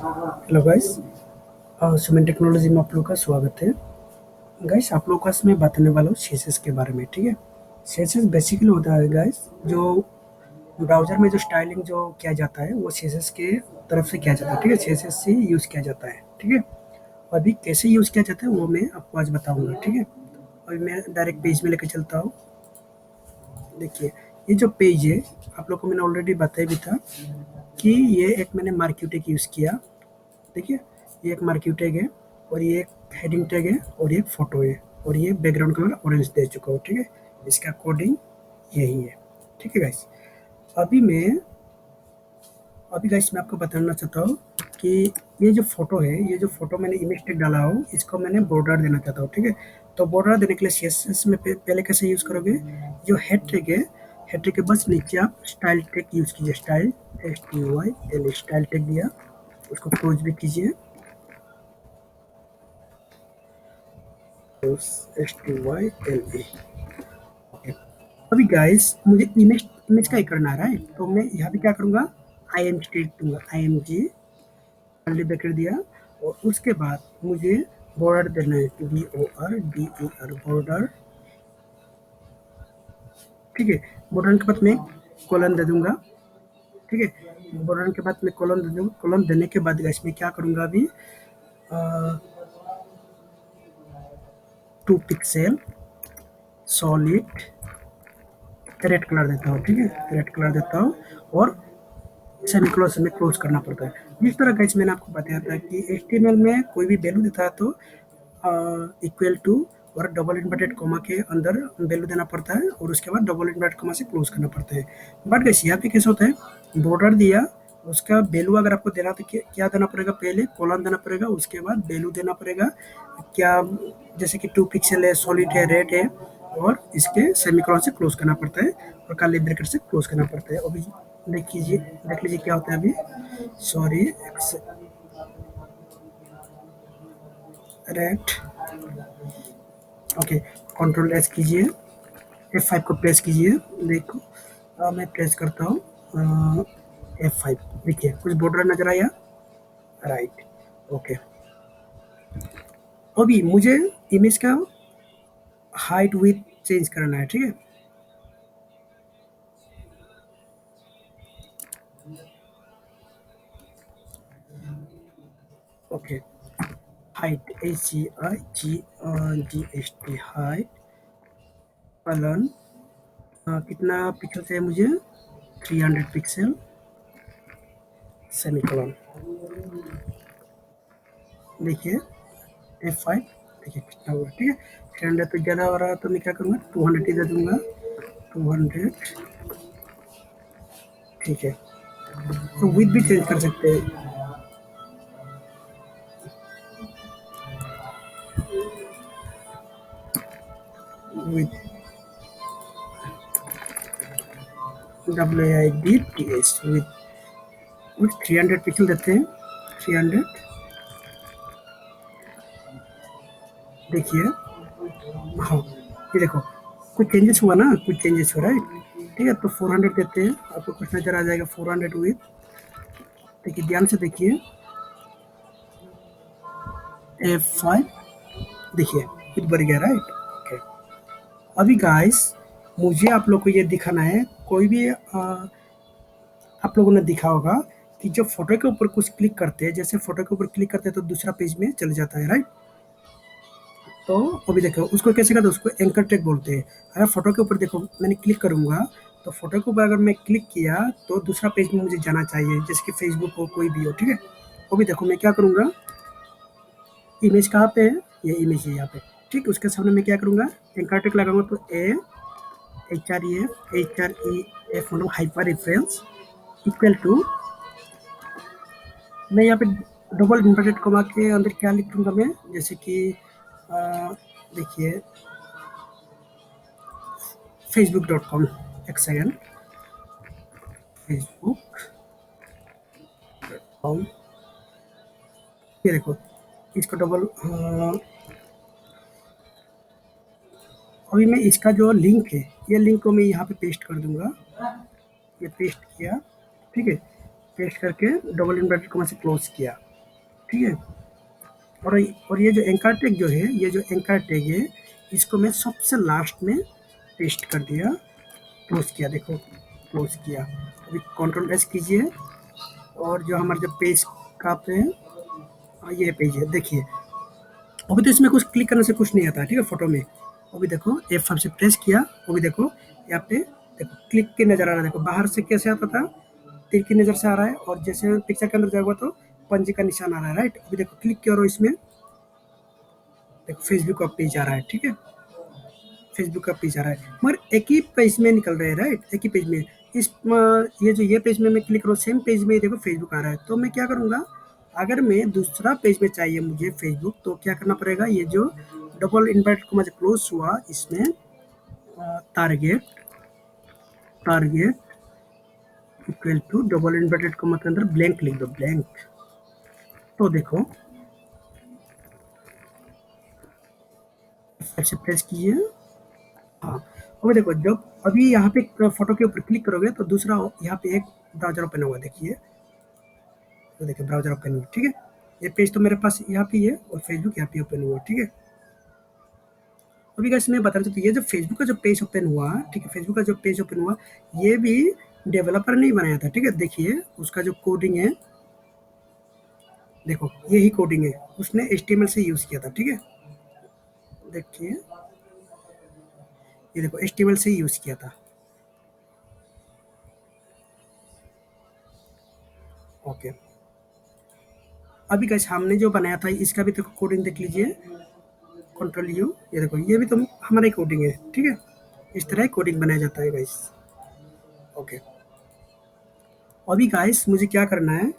Hello guys, सुमन technology में आप लोग का स्वागत है। गाइस, आप लोग का मैं बताने वाला हूँ सीएसएस के बारे में, ठीक है। सीएसएस बेसिकली होता है गाइस, जो ब्राउज़र में जो स्टाइलिंग जो किया जाता है वो सीएसएस के तरफ से किया जाता है, ठीक है। सीएसएस से यूज़ किया जाता है, ठीक है। अभी कैसे यूज़ किया जाता है वो मैं आपको आज बताऊँगा, ठीक है। अभी मैं डायरेक्ट पेज में लेकर चलता हूँ। देखिए, ये जो पेज है, आप लोग को मैंने ऑलरेडी बताया भी था कि ये एक मैंने मार्क्यू टैग यूज़ किया। देखिए, ये एक मार्क्यू टैग है और ये एक हेडिंग टैग है और ये एक फ़ोटो है और ये बैकग्राउंड कलर ऑरेंज दे चुका हूँ, ठीक है। इसका कोडिंग यही है, ठीक है गाइस। अभी मैं अभी गाइस मैं आपको बताना चाहता हूँ कि ये जो फ़ोटो है, ये जो फ़ोटो मैंने इमेज टैग डाला हो, इसको मैंने बॉर्डर देना चाहता हूँ, ठीक है। तो बॉर्डर देने के लिए सीएसएस में पहले कैसे यूज़ करोगे, जो हेड टैग है, हेड टैग के बस नीचे आप स्टाइल टैग यूज़ कीजिए। स्टाइल, STYL, स्टाइल टैग दिया, उसको क्लोज भी कीजिए। STYLE, okay. अभी गाइस मुझे इमेज इमेज का ही करना है, तो मैं यहाँ पे क्या करूँगा, IMG टैग दूंगा। IMG कर्ली ब्रैकेट दिया और उसके बाद मुझे बॉर्डर देना है, BORDER, बॉर्डर, ठीक है। बॉर्डर के बाद मैं कॉलन दे दूंगा, ठीक है। बॉर्डर के बाद मैं कॉलन दे दूंगा। कॉलन देने के बाद गाइस मैं क्या करूँगा अभी, 2 पिक्सल सॉलिड रेड कलर देता हूँ, ठीक है। रेड कलर देता हूँ और सेमीकोलन से हमें क्लोज करना पड़ता है। जिस तरह गाइस मैंने आपको बताया था कि HTML में कोई भी वैल्यू देता है तो इक्वल टू और डबल इन्वर्टेड कॉमा के अंदर वैल्यू देना पड़ता है और उसके बाद डबल इन्वर्टेड कॉमा से क्लोज करना पड़ता है। बट गाइस यहाँ पे कैसे होता है, बॉर्डर दिया, उसका वैल्यू अगर आपको देना तो क्या देना पड़ेगा, पहले कॉलन देना पड़ेगा, उसके बाद वैल्यू देना पड़ेगा। क्या, जैसे कि 2 पिक्सल है, सॉलिड है, रेड है और इसके सेमीकोलन से क्लोज करना पड़ता है और कर्ली ब्रैकेट से क्लोज करना पड़ता है। अभी देख लीजिए क्या होता है अभी। Sorry, red, okay. Control S कीजिए, F5 को प्रेस कीजिए। देखो, मैं प्रेस करता हूँ F5। देखिए कुछ बॉर्डर नजर आया, राइट, ओके। अभी मुझे इमेज का हाइट विड्थ चेंज करना है, ठीक है। Okay, height, HCIGGST, height kiln, कितना पिक्सल चाहिए मुझे, 300 पिक्सल, सेमीकोलन। देखिए F5, देखिए कितना हुआ, ठीक है। 300 तो ज़्यादा हो रहा है तो मैं क्या करूँगा, 200 ही दे दूँगा, 200, ठीक है। तो विथ भी चेंज कर सकते हैं, विथ WIDTH, विथ 300 पिक्सल देते हैं, 300। देखिए, हाँ, ये देखो कुछ चेंजेस हुआ ना, कुछ चेंजेस हो रहा है, ठीक है। तो 400 देते हैं, आपको कुछ नज़र आ जाएगा, 400 विथ, देखिए ध्यान से देखिए, F5, देखिए कुछ बढ़ गया, राइट, ओके। अभी गाइस मुझे आप लोग को ये दिखाना है, कोई भी आप लोगों ने देखा होगा कि जब फोटो के ऊपर कुछ क्लिक करते हैं, जैसे फोटो के ऊपर क्लिक करते हैं तो दूसरा पेज में चले जाता है, राइट। तो अभी देखो उसको कैसे करते हैं, उसको एंकर टैग बोलते हैं। अगर फोटो के ऊपर देखो मैंने क्लिक करूंगा, तो फोटो के ऊपर अगर मैं क्लिक किया तो दूसरा पेज में मुझे जाना चाहिए, जैसे कि फेसबुक हो, कोई भी हो, ठीक है। अभी देखो मैं क्या करूंगा, इमेज कहाँ पे है, ये इमेज है यहाँ पे, ठीक। उसके सामने मैं क्या करूंगा, एंकर टैग लगाऊंगा, तो HREF मतलब हाइपर रेफरेंस इक्वल टू, मैं यहाँ पे डबल इन्वर्टेड कॉमा के अंदर क्या लिख दूंगा मैं, जैसे कि देखिए facebook.com, एक सेकेंड, facebook.com, ये देखो इसको डबल, अभी मैं इसका जो लिंक है, ये लिंक को मैं यहाँ पे पेस्ट कर दूंगा, ये पेस्ट किया, ठीक है। पेस्ट करके डबल इन्वर्टेड कॉमा से क्लोज किया, ठीक है। और और ये जो एंकर टैग जो है, ये जो एंकर टैग है, इसको मैं सबसे लास्ट में पेस्ट कर दिया, क्लोज किया, देखो क्लोज किया। अभी कंट्रोल एस कीजिए और जो हमारा जो पेज का पे ये पेज है, देखिए अभी तो इसमें कुछ क्लिक करने से कुछ नहीं आता है, ठीक है, फोटो में। अभी देखो F5 से प्रेस किया, अभी देखो यहाँ पे देखो क्लिक के नजर आ रहा है, देखो बाहर से कैसे आता था, तीर की नजर से आ रहा है, और जैसे पिक्चर के अंदर जाएगा तो पंजे का निशान आ रहा है, राइट। अभी देखो क्लिक किया और इसमें देखो फेसबुक का पेज आ रहा है, ठीक है, फेसबुक का पेज आ रहा है, मगर एक ही पेज में निकल रहे हैं, राइट, एक ही पेज में। इस ये जो ये पेज में मैं क्लिक करूँ, सेम पेज में देखो फेसबुक आ रहा है, तो मैं क्या करूँगा, अगर मैं दूसरा पेज में चाहिए मुझे फेसबुक, तो क्या करना पड़ेगा, ये जो डबल इन्वर्टेड कॉमा जो क्लोज हुआ, इसमें target target equal to double inverted comma के अंदर ब्लैंक लिख दो, ब्लैंक। तो देखो फिर से प्रेस कीजिए, हाँ। अभी देखो जब अभी यहाँ पे फोटो के ऊपर क्लिक करोगे तो दूसरा यहाँ पे एक ब्राउजर ओपन हुआ, देखिए, तो देखिए ब्राउजर ओपन हुआ, ठीक है। ये पेज तो मेरे पास यहाँ पे है और फेसबुक यहाँ पे ओपन हुआ, ठीक है। अभी गाइस मैं बता रहा था, तो ये जो फेसबुक का जो पेज ओपन हुआ, ठीक है, फेसबुक का जो पेज ओपन हुआ, ये भी डेवलपर ने ही बनाया था, ठीक है। देखिए उसका जो कोडिंग है, देखो यही कोडिंग है, उसने HTML से यूज किया था, ठीक है। देखिए ये देखो HTML से यूज किया था, ओके। अभी गाइस हमने जो बनाया था इसका भी तो कोडिंग देख लीजिए, कंट्रोल यू, ये देखो ये भी तो हमारा ही कोडिंग है, ठीक है। इस तरह कोडिंग बनाया जाता है गाइस, ओके। अभी गाइस मुझे क्या करना है,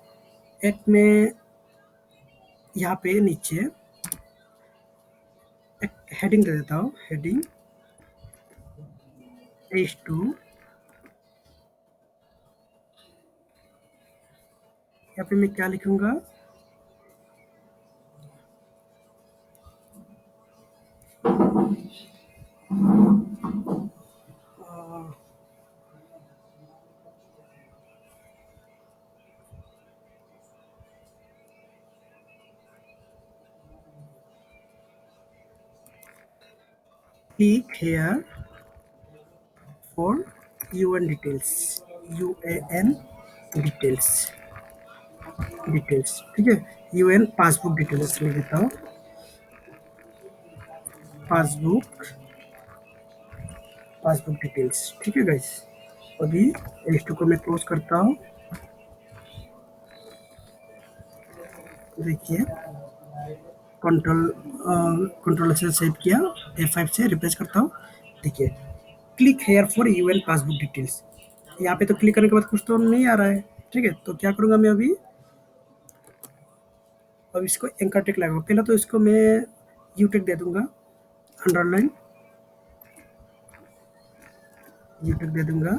एक मैं यहाँ पे नीचे एक हेडिंग दे देता हूँ, हेडिंग H2, यहाँ पे मैं क्या लिखूंगा, click here for UN details, UN details, details, ठीक है। UN पासबुक डिटेल्स लिख देता हूँ, पासबुक, पासबुक डिटेल्स, ठीक है गाइस। अभी H2 को मैं क्लोज करता हूँ, देखिए कंट्रोल कंट्रोल से सेव किया, F5 से रिप्लेस करता हूँ, देखिए click here for UN passbook details. यहाँ पे तो क्लिक करने के बाद कुछ तो नहीं आ रहा है, ठीक है। तो क्या करूँगा मैं अभी, अब इसको एंकर टेक लगाऊंगा, पहले तो इसको मैं यूटेक दे दूंगा, अंडरलाइन यूटेक दे दूंगा,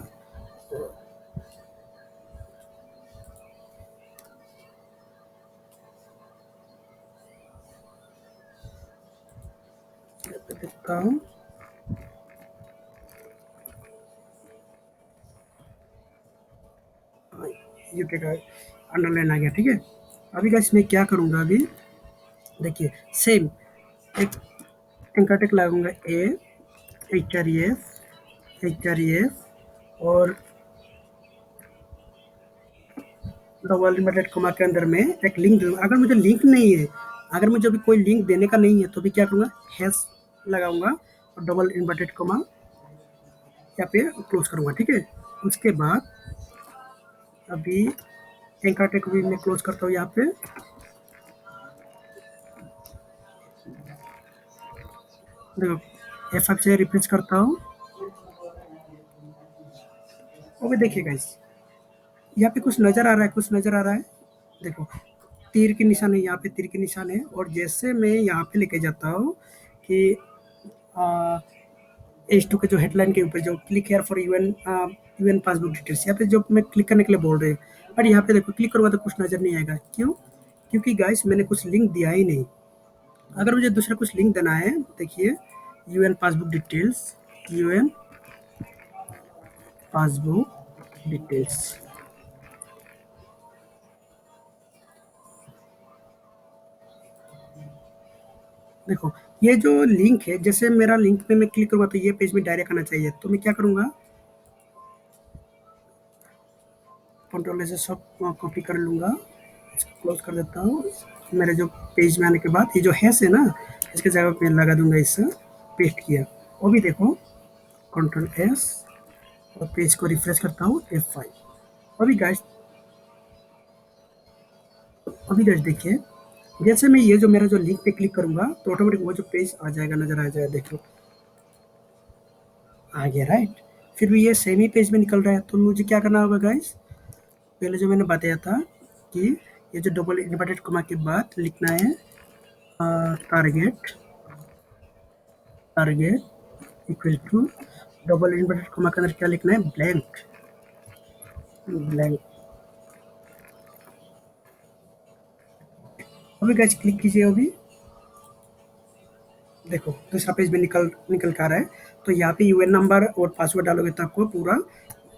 देखता हूँ, यूटेक अंडरलाइन आ गया, ठीक है। अभी गाइस मैं क्या करूँगा, अभी देखिए सेम एक एंकर टेक लगाऊंगा, एच आर ई एफ और डबल इन्वर्टेड कॉमा के अंदर में एक लिंक दूंगा। अगर मुझे लिंक नहीं है, अगर मुझे अभी कोई लिंक देने का नहीं है, तो भी क्या करूँगा, हैश लगाऊंगा और डबल इन्वर्टेड कॉमा यहाँ पे क्लोज करूँगा, ठीक है। उसके बाद अभी एंकर टेक भी मैं क्लोज करता हूँ यहाँ पे, देखो F5 से रिफ्रेश करता हूँ, ओके। देखिए गाइस यहाँ पे कुछ नज़र आ रहा है, कुछ नज़र आ रहा है, देखो तीर के निशान है, यहाँ पे तीर के निशान है, और जैसे मैं यहाँ पे लेके जाता हूँ कि H2 के जो हेडलाइन के ऊपर जो click here for UN passbook details, यहाँ पे जो मैं क्लिक करने के लिए बोल रहे हैं, बट यहाँ पे देखो क्लिक करूँगा तो कुछ नज़र नहीं आएगा, क्यों, क्योंकि गाइस मैंने कुछ लिंक दिया ही नहीं। अगर मुझे दूसरा कुछ लिंक देना है, देखिए UN passbook details, UN passbook details, देखो, ये जो लिंक है, जैसे मेरा लिंक पे मैं क्लिक करूँगा तो ये पेज में डायरेक्ट आना चाहिए, तो मैं क्या करूँगा, कंट्रोल ऐसे सब कॉपी कर लूँगा, इसको क्लोज कर देता हूँ। मेरे जो पेज में आने के बाद ये जो हैश है ना, इसके जगह पे लगा दूंगा, इससे पेस्ट किया। वो भी देखो, कंट्रोल एस, और पेज को रिफ्रेश करता हूँ F5। अभी गाइस देखिए, जैसे मैं ये जो मेरा जो लिंक पे क्लिक करूंगा तो ऑटोमेटिक वो जो पेज आ जाएगा, नजर आ जाएगा, देखो आ गया, राइट। फिर भी ये सेम ही पेज में निकल रहा है, तो मुझे क्या करना होगा गाइस, पहले जो मैंने बताया था कि ये जो डबल इन्वर्टेड कॉमा के बाद लिखना है target, target equal to double inverted comma के अंदर क्या लिखना है, ब्लैंक, ब्लैंक। अभी गाइस क्लिक कीजिए, अभी देखो दूसरा पेज में निकल निकल के आ रहा है। तो यहाँ पे यूएन नंबर और पासवर्ड डालोगे तो आपको पूरा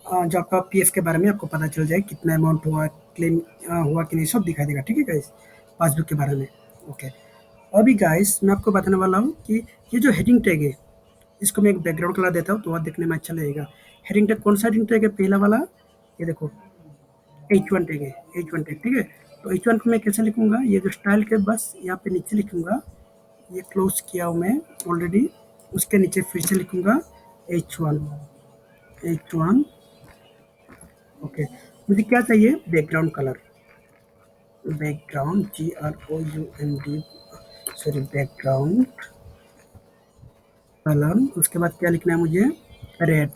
जो आपका पीएफ के बारे में आपको पता चल जाए, कितना अमाउंट हुआ, क्लेम हुआ कि नहीं, सब दिखाई देगा, ठीक है गाइस, पासबुक के बारे में। ओके, अभी गाइस मैं आपको बताने वाला हूँ कि ये जो हेडिंग टैग है, इसको मैं एक बैकग्राउंड कलर देता हूँ तो और देखने में अच्छा लगेगा। हेडिंग टैग कौन सा हेडिंग टैग है, पहला वाला, ये देखो H1 टैग है, H1 टैग, ठीक है। तो H1 को मैं कैसे लिखूंगा, ये जो स्टाइल के बस यहाँ पे नीचे लिखूंगा, ये क्लोज किया हूँ मैं ऑलरेडी, उसके नीचे फिर से लिखूंगा H1, H1। ओके, मुझे क्या चाहिए, background colour, background GROUND, sorry, background colour. उसके बाद क्या लिखना है मुझे, रेड,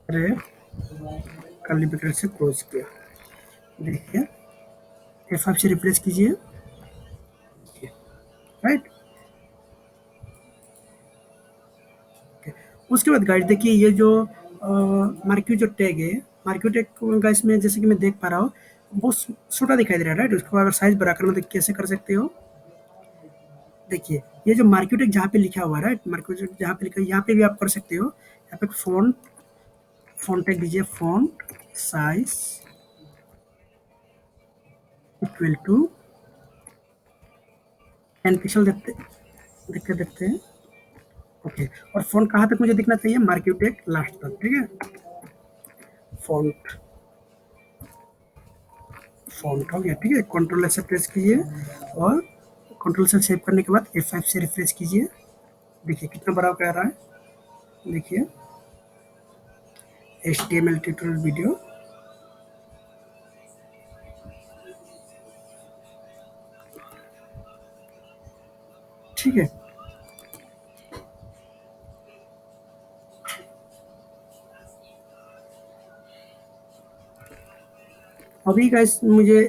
रेड कर्ली ब्रैकेट से क्लोज किया, देखिए F5 से रिप्लेस कीजिए, राइट। उसके बाद गाइस देखिए, ये जो मार्क्यू जो टैग है, मार्क्यू टैग गाइस में जैसे कि मैं देख पा रहा हूँ बहुत छोटा दिखाई दे रहा है, राइट। उसको अगर साइज बड़ा करना तो कैसे कर सकते हो, देखिए ये जो मार्क्यू टैग जहाँ पे लिखा हुआ है, राइट, मार्क्यू टैग जहाँ पे लिखा है यहाँ पे भी आप कर सकते हो। यहाँ पे फॉन्ट, फॉन्ट टैग दीजिए, font size equal to 10 pixel, देखते देखते हैं। ओके, और फॉन्ट कहाँ तक मुझे दिखना चाहिए, मार्क्यू टैग लास्ट तक, ठीक है। फॉन्ट, फॉन्ट हो गया, ठीक है। कंट्रोल से प्रेस कीजिए, और कंट्रोल से सेव करने के बाद F5 से रिफ्रेश कीजिए, देखिए कितना बड़ा कह रहा है, देखिए HTML ट्यूटोरियल वीडियो, ठीक है। अभी गाइस मुझे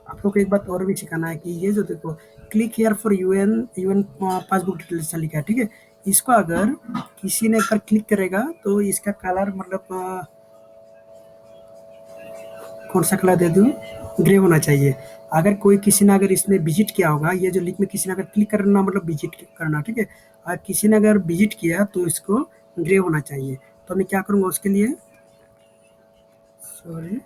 आप लोग को एक बात और भी सिखाना है कि ये जो देखो, click here for UN, UN passbook details लिखा है, ठीक है। इसको अगर किसी ने अगर क्लिक करेगा तो इसका कलर मतलब कौन सा कलर दे दूँ, ग्रे होना चाहिए। अगर कोई किसी ने अगर इसमें विजिट किया होगा, ये जो लिंक में किसी ने अगर क्लिक करना मतलब विजिट करना, ठीक है। और किसी ने अगर विजिट किया तो इसको ग्रे होना चाहिए। तो मैं क्या करूँगा उसके लिए, सॉरी,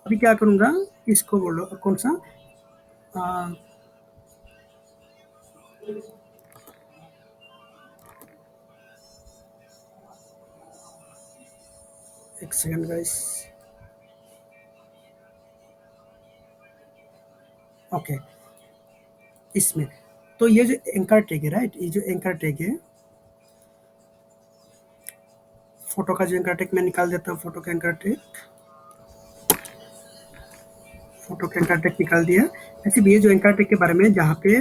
अभी क्या करूँगा, इसको बोलो कौन सा, आ, एक सेकंड गाइस, ओके, इसमें तो ये जो एंकर टैग है, राइट, ये जो एंकर टैग है, फोटो का जो एंकर टैग मैं निकाल देता हूँ, फोटो का एंकर टैग, फोटो का एंकर टैग निकाल दिया। ऐसे भी ये जो एंकर टैग के बारे में जहाँ पे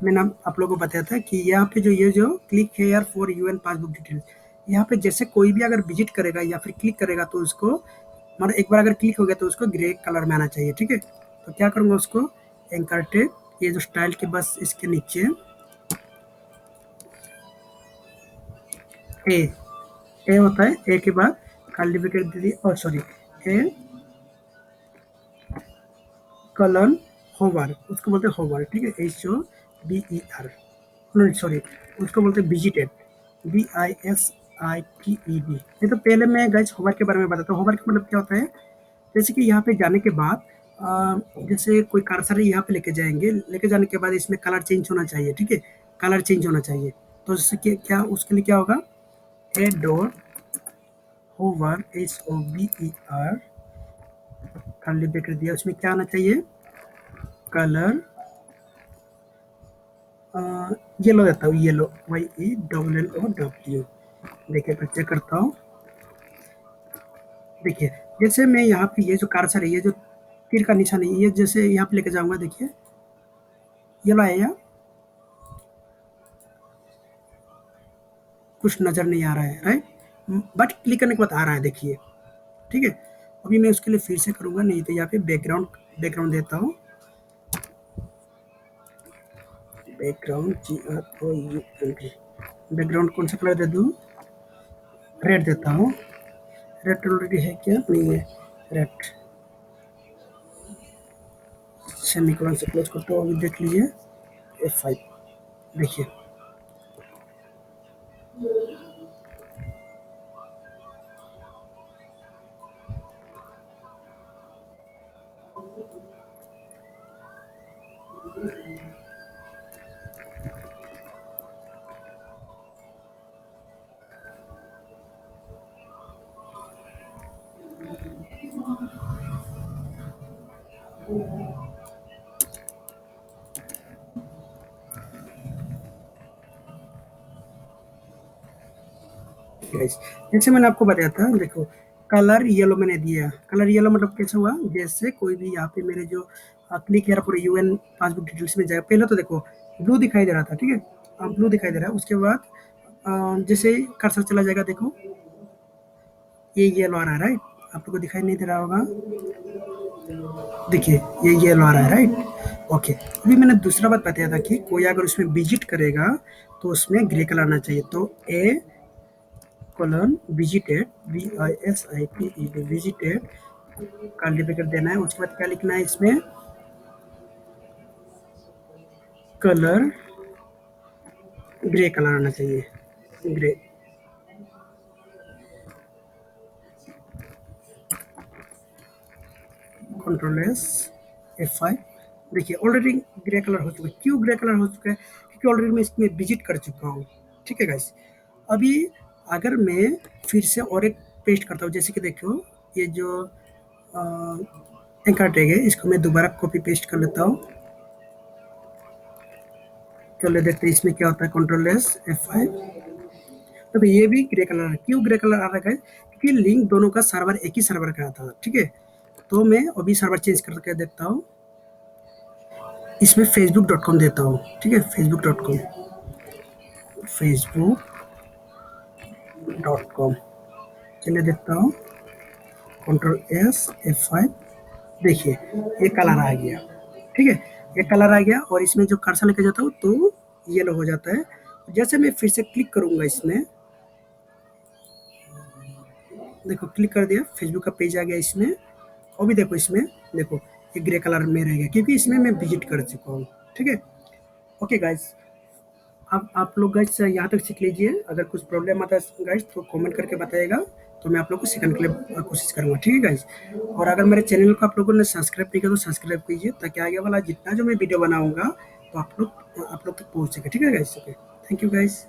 मैंने आप लोगों को बताया था कि यहाँ पे जो ये जो click here for UN passbook details, यहाँ पे जैसे कोई भी अगर विजिट करेगा या फिर क्लिक करेगा तो उसको मतलब एक बार अगर क्लिक हो गया तो उसको ग्रे कलर में आना चाहिए, ठीक है। तो क्या करूँगा उसको, एंकर टैग, ये जो स्टाइल के बस इसके नीचे ए, ए होता है, ए के बाद कर्ली ब्रैकेट दे दी, और सॉरी, ए कलन होवर, उसको बोलते हैं होवर, ठीक है, HOVER, नहीं सॉरी, उसको बोलते हैं विजिटेड, VISITED। ये तो पहले मैं गाइस होवर के बारे में बताता हूँ। होवर का मतलब क्या होता है, जैसे कि यहाँ पे जाने के बाद जैसे कोई कर्सर यहाँ पे लेके जाएंगे, लेके जाने के बाद इसमें कलर चेंज होना चाहिए, ठीक है, कलर चेंज होना चाहिए। तो इससे क्या उसके लिए क्या होगा, a dot hover HOVER curly bracket दिया, उसमें क्या आना चाहिए, कलर येलो देता हूँ, येलो YELLOW। देखिए मैं चेक करता हूँ। देखिए जैसे मैं यहाँ पे ये जो कर्सर है, ये जो तीर का निशान है, ये जैसे यहाँ पे लेके जाऊंगा, देखिए येलो आएगा, कुछ नजर नहीं आ रहा है, राइट, बट क्लिक करने के बाद आ रहा है, देखिए, ठीक है। अभी मैं उसके लिए फिर से करूंगा, नहीं तो यहाँ पे बैकग्राउंड बैकग्राउंड देता हूँ, बैकग्राउंड GROUND। बैकग्राउंड कौन सा कलर दे दूँ, रेड देता हूँ। रेड ऑलरेडी है क्या, नहीं है रेड। सेमीकोलन से क्लोज करता हूँ, अभी देख लीजिए F5, देखिए गाइस, जैसे मैंने आपको बताया था, देखो कलर येलो मैंने दिया, कलर येलो मतलब कैसे हुआ, जैसे कोई भी यहाँ पे मेरे जो क्लिक किया पूरे UN पासबुक डिटेल्स में जाएगा, पहले तो देखो ब्लू दिखाई दे रहा था, ठीक है, ब्लू दिखाई दे रहा है, उसके बाद जैसे कर्सर चला जाएगा, देखो ये येलो आ रहा है, राइट, आप लोगों को दिखाई नहीं दे रहा होगा, देखिए ये येलो आ रहा है, राइट, ओके। अभी मैंने दूसरा बात बताया था कि कोई अगर उसमें विजिट करेगा तो उसमें ग्रे कलर आना चाहिए, तो a colon visited VISITED visited curly bracket देना है, उसके बाद क्या लिखना है इसमें, कलर ग्रे कलर आना चाहिए, ग्रे, Ctrl+S F5। देखिए ऑलरेडी ग्रे कलर हो चुका है, क्यों ग्रे कलर हो चुका है, क्योंकि ऑलरेडी मैं इसमें विजिट कर चुका हूँ, ठीक है गाइस। अभी अगर मैं फिर से और एक पेस्ट करता हूँ, जैसे कि देखो ये जो एंकर टैग है, इसको मैं दोबारा कॉपी पेस्ट कर लेता हूँ, चलो देखते हैं इसमें क्या होता है, Ctrl+S F5। तो ये भी ग्रे कलर है, क्यों ग्रे कलर आ रहा है, क्योंकि लिंक दोनों का सर्वर एक ही सर्वर का था, ठीक है। तो मैं अभी सर्वर चेंज करके देखता हूँ, इसमें facebook.com देता हूँ, ठीक है, facebook.com चलिए देखता हूँ, Ctrl+S F5। देखिए ये कलर आ गया, ठीक है, ये कलर आ गया, और इसमें जो कर्सर लेके जाता हूँ तो येलो हो जाता है। जैसे मैं फिर से क्लिक करूंगा इसमें, देखो क्लिक कर दिया, फेसबुक का पेज आ गया इसमें, और भी देखो इसमें, देखो ये ग्रे कलर में रह गया, क्योंकि इसमें मैं विजिट कर चुका हूँ, ठीक है। ओके गाइस, अब आप लोग गाइस यहाँ तक सीख लीजिए, अगर कुछ प्रॉब्लम आता है गाइस तो कमेंट करके बताइएगा, तो मैं आप लोग को सिखाने के लिए कोशिश करूँगा, ठीक है गाइस। और अगर मेरे चैनल को आप लोगों ने सब्सक्राइब नहीं किया तो सब्सक्राइब कीजिए, ताकि आगे वाला जितना जो मैं वीडियो बनाऊँगा तो आप लोग तक पहुँच सके, ठीक है guys. Okay, thank you guys.